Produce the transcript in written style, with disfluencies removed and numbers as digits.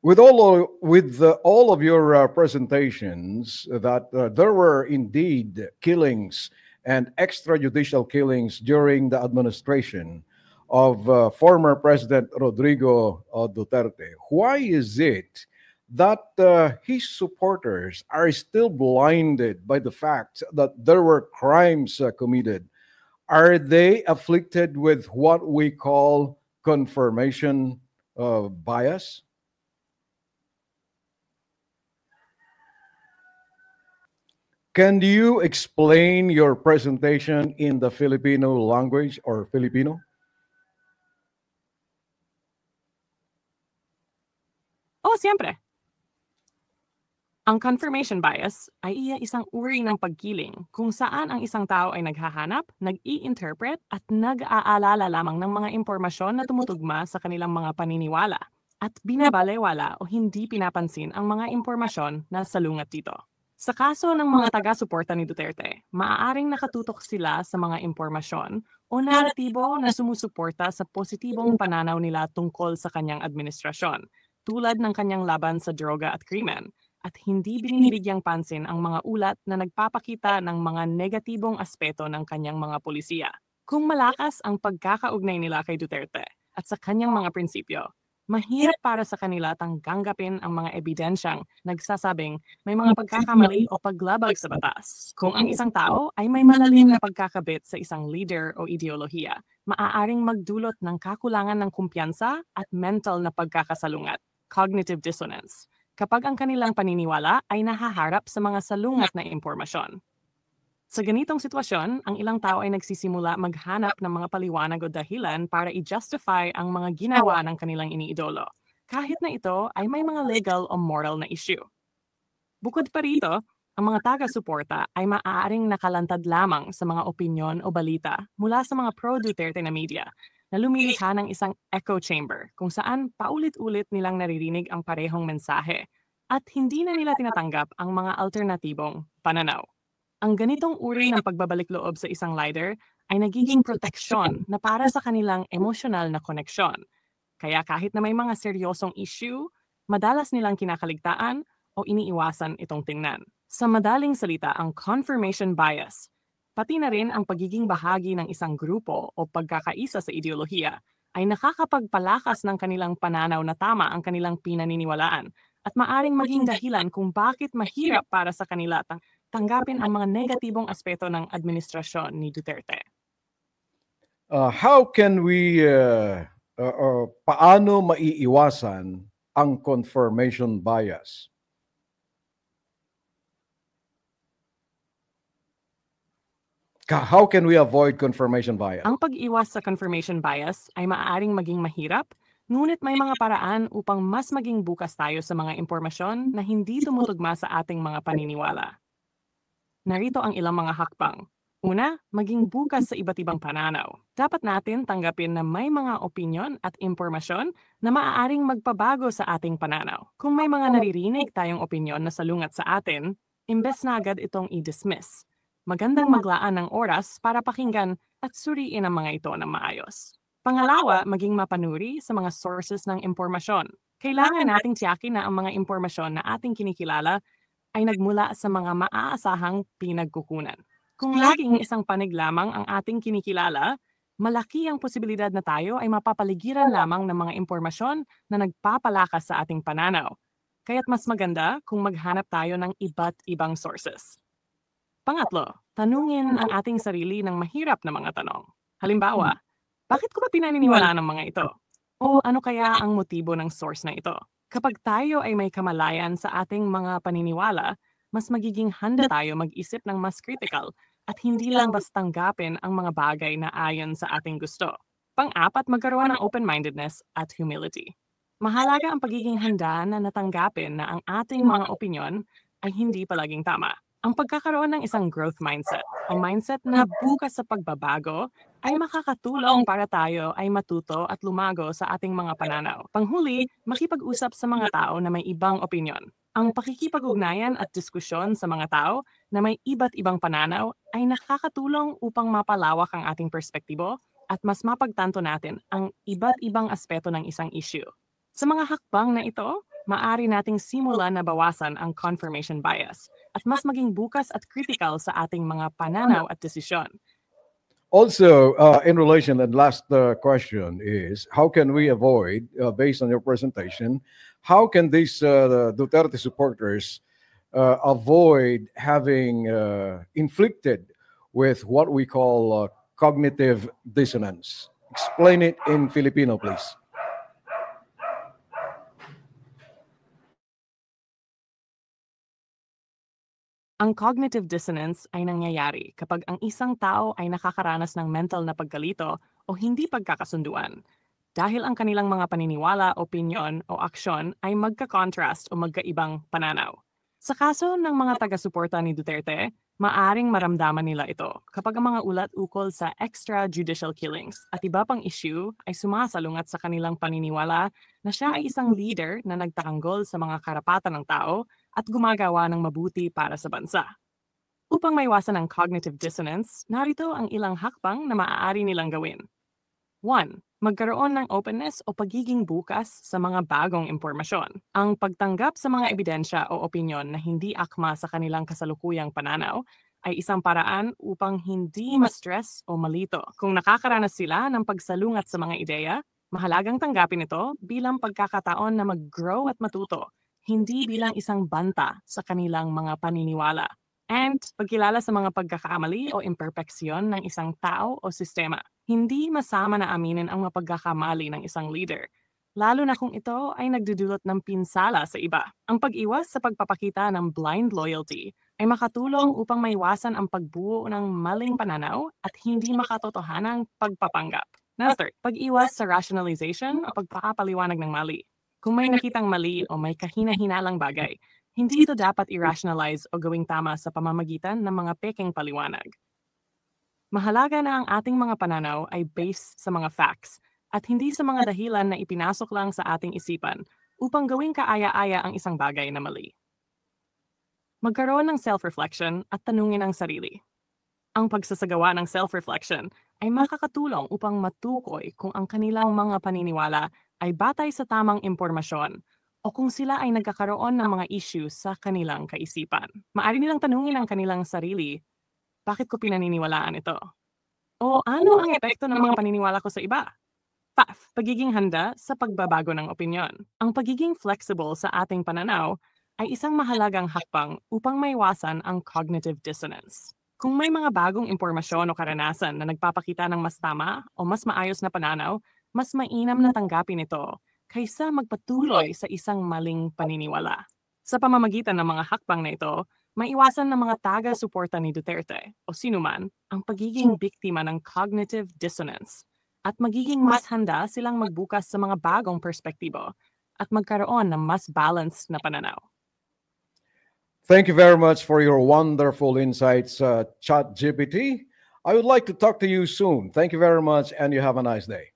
All of your presentations that there were indeed killings and extrajudicial killings during the administration of former President Rodrigo Duterte. Why is it that his supporters are still blinded by the fact that there were crimes committed? Are they afflicted with what we call confirmation bias? Can you explain your presentation in the Filipino language or Filipino? Oh, siyempre. Ang confirmation bias ay isang uri ng pagkiling kung saan ang isang tao ay naghahanap, nag-i-interpret at nag-aalala lamang ng mga impormasyon na tumutugma sa kanilang mga paniniwala at binabalewala o hindi pinapansin ang mga impormasyon na salungat dito. Sa kaso ng mga taga-suporta ni Duterte, maaaring nakatutok sila sa mga impormasyon o naratibo na sumusuporta sa positibong pananaw nila tungkol sa kanyang administrasyon, tulad ng kanyang laban sa droga at krimen, at hindi binibigyang pansin ang mga ulat na nagpapakita ng mga negatibong aspeto ng kanyang mga polisiya. Kung malakas ang pagkakaugnay nila kay Duterte at sa kanyang mga prinsipyo, mahirap para sa kanila tanggapin ang mga ebidensyang nagsasabing may mga pagkakamali o paglabag sa batas. Kung ang isang tao ay may malalim na pagkakabit sa isang leader o ideolohiya, maaaring magdulot ng kakulangan ng kumpiyansa at mental na pagkakasalungat, cognitive dissonance, kapag ang kanilang paniniwala ay nahaharap sa mga salungat na impormasyon. Sa ganitong sitwasyon, ang ilang tao ay nagsisimula maghanap ng mga paliwanag o dahilan para i-justify ang mga ginawa ng kanilang iniidolo, kahit na ito ay may mga legal o moral na issue. Bukod pa rito, ang mga taga-suporta ay maaaring nakalantad lamang sa mga opinyon o balita mula sa mga pro-Duterte na media na lumilikha ng isang echo chamber kung saan paulit-ulit nilang naririnig ang parehong mensahe at hindi na nila tinatanggap ang mga alternatibong pananaw. Ang ganitong uri ng pagbabalik loob sa isang leader ay nagiging proteksyon na para sa kanilang emosyonal na koneksyon. Kaya kahit na may mga seryosong issue, madalas nilang kinakaligtaan o iniiwasan itong tingnan. Sa madaling salita, ang confirmation bias, pati na rin ang pagiging bahagi ng isang grupo o pagkakaisa sa ideolohiya, ay nakakapagpalakas ng kanilang pananaw na tama ang kanilang pinaniniwalaan at maaring maging dahilan kung bakit mahirap para sa kanila tanggapin ang mga negatibong aspeto ng administrasyon ni Duterte. How can we, paano maiiwasan ang confirmation bias? How can we avoid confirmation bias? Ang pag-iwas sa confirmation bias ay maaaring maging mahirap, ngunit may mga paraan upang mas maging bukas tayo sa mga impormasyon na hindi tumutugma sa ating mga paniniwala. Narito ang ilang mga hakbang. Una, maging bukas sa iba't ibang pananaw. Dapat natin tanggapin na may mga opinyon at impormasyon na maaaring magpabago sa ating pananaw. Kung may mga naririnig tayong opinyon na salungat sa atin, imbes na agad itong i-dismiss. Magandang maglaan ng oras para pakinggan at suriin ang mga ito ng maayos. Pangalawa, maging mapanuri sa mga sources ng impormasyon. Kailangan nating tiyakin na ang mga impormasyon na ating kinikilala ay nagmula sa mga maaasahang pinagkukunan. Kung laging isang panig lamang ang ating kinikilala, malaki ang posibilidad na tayo ay mapapaligiran lamang ng mga impormasyon na nagpapalakas sa ating pananaw. Kaya't mas maganda kung maghanap tayo ng iba't ibang sources. Pangatlo, tanungin ang ating sarili ng mahirap na mga tanong. Halimbawa, bakit ko ba pinaniniwalaan ng mga ito? O ano kaya ang motibo ng source na ito? Kapag tayo ay may kamalayan sa ating mga paniniwala, mas magiging handa tayo mag-isip ng mas critical at hindi lang basta tanggapin ang mga bagay na ayon sa ating gusto. Pang-apat, magkaroon ng open-mindedness at humility. Mahalaga ang pagiging handa na natanggapin na ang ating mga opinyon ay hindi palaging tama. Ang pagkakaroon ng isang growth mindset o mindset na bukas sa pagbabago ay makakatulong para tayo ay matuto at lumago sa ating mga pananaw. Panghuli, makipag-usap sa mga tao na may ibang opinyon. Ang pakikipag-ugnayan at diskusyon sa mga tao na may iba't ibang pananaw ay nakakatulong upang mapalawak ang ating perspektibo at mas mapagtanto natin ang iba't ibang aspeto ng isang issue. Sa mga hakbang na ito, maaari nating simulan na bawasan ang confirmation bias at mas maging bukas at critical sa ating mga pananaw at desisyon. Also, in relation, and last question is, how can we avoid, based on your presentation, how can these Duterte supporters avoid having inflicted with what we call cognitive dissonance? Explain it in Filipino, please. Ang cognitive dissonance ay nangyayari kapag ang isang tao ay nakakaranas ng mental na pagkalito o hindi pagkakasunduan dahil ang kanilang mga paniniwala, opinyon o aksyon ay magka-contrast o magkaibang pananaw. Sa kaso ng mga taga-suporta ni Duterte, maaring maramdaman nila ito kapag ang mga ulat ukol sa extrajudicial killings at iba pang issue ay sumasalungat sa kanilang paniniwala na siya ay isang leader na nagtatanggol sa mga karapatan ng tao at gumagawa ng mabuti para sa bansa. Upang maiwasan ang cognitive dissonance, narito ang ilang hakbang na maaari nilang gawin. 1. Magkaroon ng openness o pagiging bukas sa mga bagong impormasyon. Ang pagtanggap sa mga ebidensya o opinyon na hindi akma sa kanilang kasalukuyang pananaw ay isang paraan upang hindi ma-stress o malito. Kung nakakaranas sila ng pagsalungat sa mga ideya, mahalagang tanggapin ito bilang pagkakataon na mag-grow at matuto, hindi bilang isang banta sa kanilang mga paniniwala. And pagkilala sa mga pagkakamali o imperfeksyon ng isang tao o sistema. Hindi masama na aminin ang mapagkakamali ng isang leader, lalo na kung ito ay nagdudulot ng pinsala sa iba. Ang pag-iwas sa pagpapakita ng blind loyalty ay makatulong upang maiwasan ang pagbuo ng maling pananaw at hindi makatotohanang pagpapanggap. Third, pag-iwas sa rationalization o pagpapaliwanag ng mali. Kung may nakitang mali o may kahina-hinalang bagay, hindi ito dapat i-rationalize o gawing tama sa pamamagitan ng mga pekeng paliwanag. Mahalaga na ang ating mga pananaw ay based sa mga facts at hindi sa mga dahilan na ipinasok lang sa ating isipan upang gawing kaaya-aya ang isang bagay na mali. Magkaroon ng self-reflection at tanungin ang sarili. Ang pagsasagawa ng self-reflection ay makakatulong upang matukoy kung ang kanilang mga paniniwala ay batay sa tamang impormasyon o kung sila ay nagkakaroon ng mga issues sa kanilang kaisipan. Maaari nilang tanungin ang kanilang sarili, bakit ko pinaniniwalaan ito? O ano ang epekto ng mga paniniwala ko sa iba? 5. Pagiging handa sa pagbabago ng opinyon. Ang pagiging flexible sa ating pananaw ay isang mahalagang hakbang upang maiwasan ang cognitive dissonance. Kung may mga bagong impormasyon o karanasan na nagpapakita ng mas tama o mas maayos na pananaw, mas mainam na tanggapin ito kaysa magpatuloy sa isang maling paniniwala. Sa pamamagitan ng mga hakbang na ito, maiwasan ng mga taga-suporta ni Duterte o sinuman ang pagiging biktima ng cognitive dissonance at magiging mas handa silang magbukas sa mga bagong perspektibo at magkaroon ng mas balanced na pananaw. Thank you very much for your wonderful insights, ChatGPT. I would like to talk to you soon. Thank you very much, and you have a nice day.